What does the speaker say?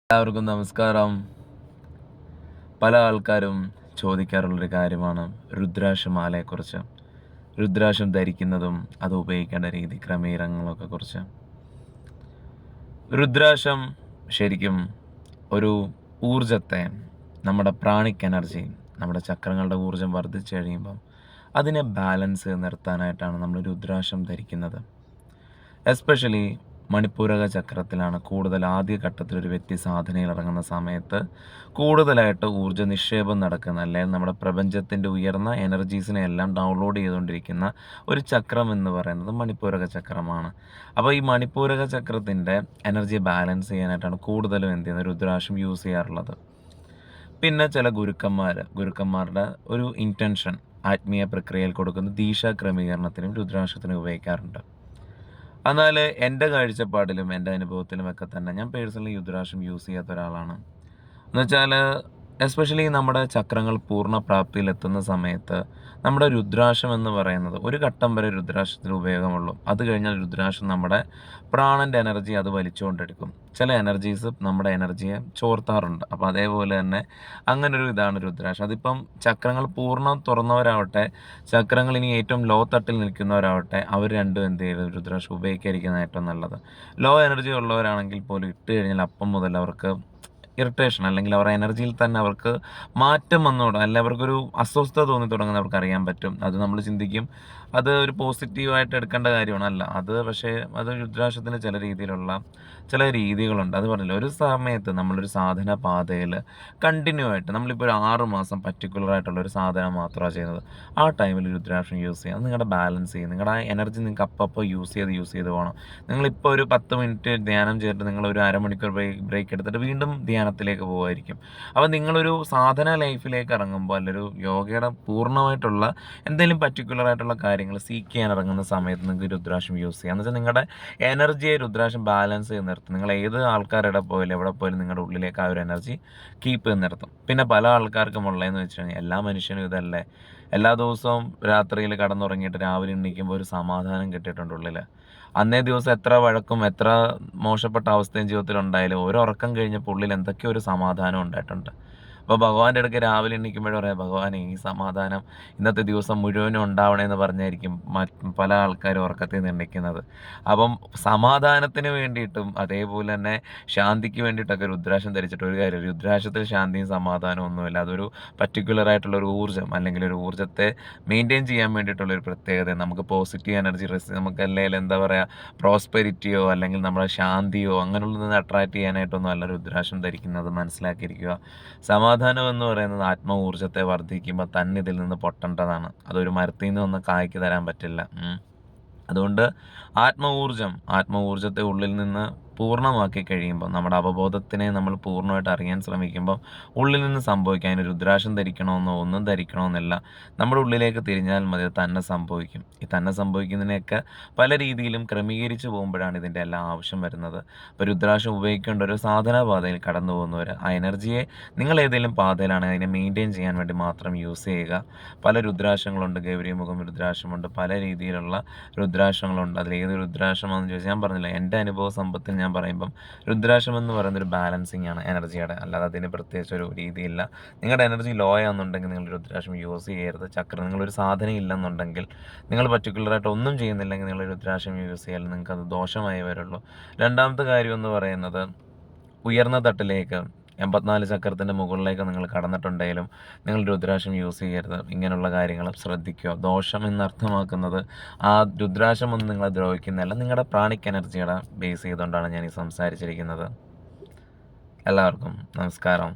എല്ലാവർക്കും നമസ്കാരം. പല ആൾക്കാരും ചോദിക്കാറുള്ളൊരു കാര്യമാണ് രുദ്രാക്ഷമാലയെക്കുറിച്ച്. രുദ്രാക്ഷം ധരിക്കുന്നതും അത് ഉപയോഗിക്കേണ്ട രീതി ക്രമീകരണങ്ങളൊക്കെ കുറിച്ച്. രുദ്രാക്ഷം ശരിക്കും ഒരു ഊർജത്തെ, നമ്മുടെ പ്രാണിക് എനർജി, നമ്മുടെ ചക്രങ്ങളുടെ ഊർജം വർദ്ധിച്ചു കഴിയുമ്പം അതിനെ ബാലൻസ് നിർത്താനായിട്ടാണ് നമ്മൾ രുദ്രാക്ഷം ധരിക്കുന്നത്. എസ്പെഷ്യലി മണിപ്പൂരക ചക്രത്തിലാണ് കൂടുതൽ ആദ്യഘട്ടത്തിൽ ഒരു വ്യക്തി സാധനയിൽ ഇറങ്ങുന്ന സമയത്ത് കൂടുതലായിട്ട് ഊർജ്ജ നിക്ഷേപം നടക്കുന്ന, അല്ലെങ്കിൽ നമ്മുടെ പ്രപഞ്ചത്തിൻ്റെ ഉയർന്ന എനർജീസിനെ എല്ലാം ഡൗൺലോഡ് ചെയ്തുകൊണ്ടിരിക്കുന്ന ഒരു ചക്രം എന്ന് പറയുന്നത് മണിപ്പൂരക ചക്രമാണ്. അപ്പോൾ ഈ മണിപ്പൂരക ചക്രത്തിൻ്റെ എനർജി ബാലൻസ് ചെയ്യാനായിട്ടാണ് കൂടുതലും എന്ത് ചെയ്യുന്നത്, രുദ്രാക്ഷം യൂസ് ചെയ്യാറുള്ളത്. പിന്നെ ചില ഗുരുക്കന്മാരുടെ ഒരു ഇൻറ്റൻഷൻ ആത്മീയ പ്രക്രിയയിൽ കൊടുക്കുന്ന ദീക്ഷ ക്രമീകരണത്തിനും രുദ്രാക്ഷത്തിനും ഉപയോഗിക്കാറുണ്ട്. എന്നാൽ എൻ്റെ കാഴ്ചപ്പാടിലും എൻ്റെ അനുഭവത്തിലുമൊക്കെ തന്നെ ഞാൻ പേഴ്സണലി രുദ്രാക്ഷം യൂസ് ചെയ്യാത്ത ഒരാളാണ്. എന്നുവെച്ചാൽ എസ്പെഷ്യലി നമ്മുടെ ചക്രങ്ങൾ പൂർണ്ണ പ്രാപ്തിയിലെത്തുന്ന സമയത്ത് നമ്മുടെ രുദ്രാക്ഷം എന്ന് പറയുന്നത് ഒരു ഘട്ടം വരെ രുദ്രാക്ഷത്തിന് ഉപയോഗമുള്ളൂ. അത് കഴിഞ്ഞാൽ രുദ്രാക്ഷം നമ്മുടെ പ്രാണൻ്റെ എനർജി അത് വലിച്ചുകൊണ്ടെടുക്കും. ചില എനർജീസ് നമ്മുടെ എനർജിയെ ചോർത്താറുണ്ട്. അപ്പോൾ അതേപോലെ തന്നെ അങ്ങനൊരു ഇതാണ് രുദ്രാക്ഷം. അതിപ്പം ചക്രങ്ങൾ പൂർണ്ണം തുറന്നവരാവട്ടെ, ചക്രങ്ങൾ ഇനി ഏറ്റവും ലോ തട്ടിൽ നിൽക്കുന്നവരാവട്ടെ, അവർ രണ്ടും എന്ത് ചെയ്ത് രുദ്രാക്ഷം ഉപയോഗിക്കാതിരിക്കുന്നതാണ് ഏറ്റവും നല്ലത്. ലോ എനർജി ഉള്ളവരാണെങ്കിൽ പോലും ഇട്ട് കഴിഞ്ഞാൽ അപ്പം മുതൽ അവർക്ക് ഇറിറ്റേഷൻ, അല്ലെങ്കിൽ അവരുടെ എനർജിയിൽ തന്നെ അവർക്ക് മാറ്റം വന്നോടും, അല്ലെങ്കിൽ അവർക്കൊരു അസ്വസ്ഥത തോന്നി തുടങ്ങുന്നത് അവർക്ക് അറിയാൻ പറ്റും. അത് നമ്മൾ ചിന്തിക്കും അത് ഒരു പോസിറ്റീവായിട്ട് എടുക്കേണ്ട കാര്യമാണ്. അത് പക്ഷേ അത് രുദ്രാക്ഷത്തിന് ചില രീതികളുണ്ട്. അത് പറഞ്ഞില്ല, ഒരു സമയത്ത് നമ്മളൊരു സാധന പാതയിൽ കണ്ടിന്യൂ ആയിട്ട് നമ്മളിപ്പോൾ ഒരു 6 മാസം പർട്ടിക്കുലർ ആയിട്ടുള്ള ഒരു സാധനം മാത്രമാണ് ചെയ്യുന്നത്. ആ ടൈമിൽ രുദ്രാക്ഷം യൂസ് ചെയ്യുക. അത് നിങ്ങളുടെ ബാലൻസ് ചെയ്യും. നിങ്ങളുടെ ആ എനർജി നിങ്ങൾക്ക് അപ്പോൾ യൂസ് ചെയ്ത് പോകണം. നിങ്ങളിപ്പോൾ ഒരു 10 മിനിറ്റ് ധ്യാനം ചെയ്തിട്ട് നിങ്ങൾ ഒരു അരമണിക്കൂർ ബ്രേക്ക് എടുത്തിട്ട് വീണ്ടും ധ്യാനത്തിലേക്ക് പോകുമായിരിക്കും. അപ്പോൾ നിങ്ങളൊരു സാധന ലൈഫിലേക്ക് ഇറങ്ങുമ്പോൾ, അല്ലെങ്കിൽ ഒരു യോഗയുടെ പൂർണ്ണമായിട്ടുള്ള എന്തെങ്കിലും പർട്ടിക്കുലർ ആയിട്ടുള്ള കാര്യങ്ങൾ സീക്ക് ചെയ്യാൻ ഇറങ്ങുന്ന സമയത്ത് നിങ്ങൾക്ക് രുദ്രാക്ഷം യൂസ് ചെയ്യാം. എന്ന് വെച്ചാൽ നിങ്ങളുടെ എനർജിയെ രുദ്രാക്ഷം ബാലൻസ് ചെയ്ത് നിർത്തും. നിങ്ങൾ ഏത് ആൾക്കാരുടെ പോയാലും എവിടെ പോയാലും നിങ്ങളുടെ ഉള്ളിലേക്ക് ആ ഒരു എനർജി കീപ്പ് ചെയ്ത് നിർത്തും. പിന്നെ പല ആൾക്കാർക്കും ഉള്ളതെന്ന് വെച്ച് കഴിഞ്ഞാൽ, എല്ലാ മനുഷ്യനും ഇതല്ലേ, എല്ലാ ദിവസവും രാത്രിയിൽ കടന്നുറങ്ങിയിട്ട് രാവിലെ എണീക്കുമ്പോൾ ഒരു സമാധാനം കിട്ടിയിട്ടുണ്ട് ഉള്ളിൽ. അന്നേ ദിവസം എത്ര വഴക്കും എത്ര മോശപ്പെട്ട അവസ്ഥയും ജീവിതത്തിൽ ഉണ്ടായാലും ഒരു ഉറക്കം കഴിഞ്ഞപ്പോൾ ഉള്ളിൽ എന്തൊക്കെയോ ഒരു സമാധാനം ഉണ്ടായിട്ടുണ്ട്. അപ്പോൾ ഭഗവാന്റെ അടുക്ക് രാവിലെ എണീക്കുമ്പോഴും പറയാം, ഭഗവാനെ ഈ സമാധാനം ഇന്നത്തെ ദിവസം മുഴുവനും ഉണ്ടാവണമെന്ന് പറഞ്ഞായിരിക്കും പല ആൾക്കാരും ഉറക്കത്തിൽ നിന്ന് എണീക്കുന്നത്. അപ്പം സമാധാനത്തിന് വേണ്ടിയിട്ടും അതേപോലെ തന്നെ ശാന്തിക്ക് വേണ്ടിയിട്ടൊക്കെ രുദ്രാക്ഷം ധരിച്ചിട്ട് ഒരു കാര്യം, രുദ്രാക്ഷത്തിൽ ശാന്തിയും സമാധാനവും ഒന്നുമില്ല. അതൊരു പർട്ടിക്കുലർ ആയിട്ടുള്ള ഒരു ഊർജ്ജം, അല്ലെങ്കിൽ ഒരു ഊർജ്ജത്തെ മെയിൻറ്റെയിൻ ചെയ്യാൻ വേണ്ടിയിട്ടുള്ളൊരു പ്രത്യേകത. നമുക്ക് പോസിറ്റീവ് എനർജി നമുക്ക് അല്ലെങ്കിൽ എന്താ പറയുക, പ്രോസ്പെരിറ്റിയോ അല്ലെങ്കിൽ നമ്മുടെ ശാന്തിയോ അങ്ങനെയുള്ളതൊന്നും അട്രാക്ട് ചെയ്യാനായിട്ടൊന്നും അല്ല രുദ്രാക്ഷം ധരിക്കുന്നത്, മനസ്സിലാക്കിയിരിക്കുക. സമാധാനം എന്ന് പറയുന്നത് ആത്മ ഊർജ്ജത്തെ വർദ്ധിക്കുമ്പോൾ തന്നെ ഇതിൽ നിന്ന് പൊട്ടേണ്ടതാണ്. അതൊരു മരത്തിൽ നിന്ന് ഒന്ന് കായ്ക്ക് തരാൻ പറ്റില്ല. അതുകൊണ്ട് ആത്മ ഊർജ്ജത്തെ ഉള്ളിൽ നിന്ന് പൂർണ്ണമാക്കി കഴിയുമ്പോൾ, നമ്മുടെ അവബോധത്തിനെ നമ്മൾ പൂർണ്ണമായിട്ട് അറിയാൻ ശ്രമിക്കുമ്പോൾ ഉള്ളിൽ നിന്ന് സംഭവിക്കാൻ രുദ്രാക്ഷം ധരിക്കണമെന്നോ ഒന്നും ധരിക്കണമെന്നില്ല. നമ്മുടെ ഉള്ളിലേക്ക് തിരിഞ്ഞാൽ മതി, അത് തന്നെ സംഭവിക്കും. ഈ തന്നെ സംഭവിക്കുന്നതിനെയൊക്കെ പല രീതിയിലും ക്രമീകരിച്ച് പോകുമ്പോഴാണ് ഇതിൻ്റെ എല്ലാം ആവശ്യം വരുന്നത്. അപ്പോൾ രുദ്രാക്ഷം ഉപയോഗിക്കേണ്ട ഒരു സാധന പാതയിൽ കടന്നു പോകുന്നവർ ആ എനർജിയെ നിങ്ങൾ ഏതെങ്കിലും പാതയിലാണ് അതിനെ മെയിൻറ്റെയിൻ ചെയ്യാൻ വേണ്ടി മാത്രം യൂസ് ചെയ്യുക. പല രുദ്രാക്ഷങ്ങളുണ്ട്, ഗൗരിമുഖം രുദ്രാക്ഷമുണ്ട്, പല രീതിയിലുള്ള രുദ്രാക്ഷങ്ങളുണ്ട്. അതിലേത് രുദ്രാക്ഷമാണെന്ന് ചോദിച്ചാൽ ഞാൻ പറഞ്ഞില്ല, എൻ്റെ അനുഭവ സമ്പത്തിൽ ഞാൻ പറയുമ്പം രുദ്രാക്ഷം എന്ന് പറയുന്നത് ഒരു ബാലൻസിങ് ആണ് എനർജിയുടെ, അല്ലാതെ അതിന് പ്രത്യേകിച്ച് ഒരു രീതിയില്ല. നിങ്ങളുടെ എനർജി ലോ ആണെന്നുണ്ടെങ്കിൽ നിങ്ങൾ രുദ്രാക്ഷം യൂസ് ചെയ്യരുത്. ചക്രം നിങ്ങളൊരു സാധനം ഇല്ലെന്നുണ്ടെങ്കിൽ, നിങ്ങൾ പർട്ടിക്കുലറായിട്ട് ഒന്നും ചെയ്യുന്നില്ലെങ്കിൽ നിങ്ങൾ രുദ്രാക്ഷം യൂസ് ചെയ്യാൻ നിങ്ങൾക്കത് ദോഷമായി വരുള്ളൂ. രണ്ടാമത്തെ കാര്യം എന്ന് പറയുന്നത്, ഉയർന്ന തട്ടിലേക്ക് 84 ചക്രത്തിൻ്റെ മുകളിലേക്ക് നിങ്ങൾ കടന്നിട്ടുണ്ടെങ്കിലും നിങ്ങൾ രുദ്രാക്ഷം യൂസ് ചെയ്യരുത്. ഇങ്ങനെയുള്ള കാര്യങ്ങൾ ശ്രദ്ധിക്കുക. ദോഷം എന്നർത്ഥമാക്കുന്നത് ആ രുദ്രാക്ഷം ഒന്നും നിങ്ങളെ ദ്രോഹിക്കുന്നതല്ല, നിങ്ങളുടെ പ്രാണിക് എനർജിയുടെ ബേസ് ചെയ്തുകൊണ്ടാണ് ഞാൻ ഈ സംസാരിച്ചിരിക്കുന്നത്. എല്ലാവർക്കും നമസ്കാരം.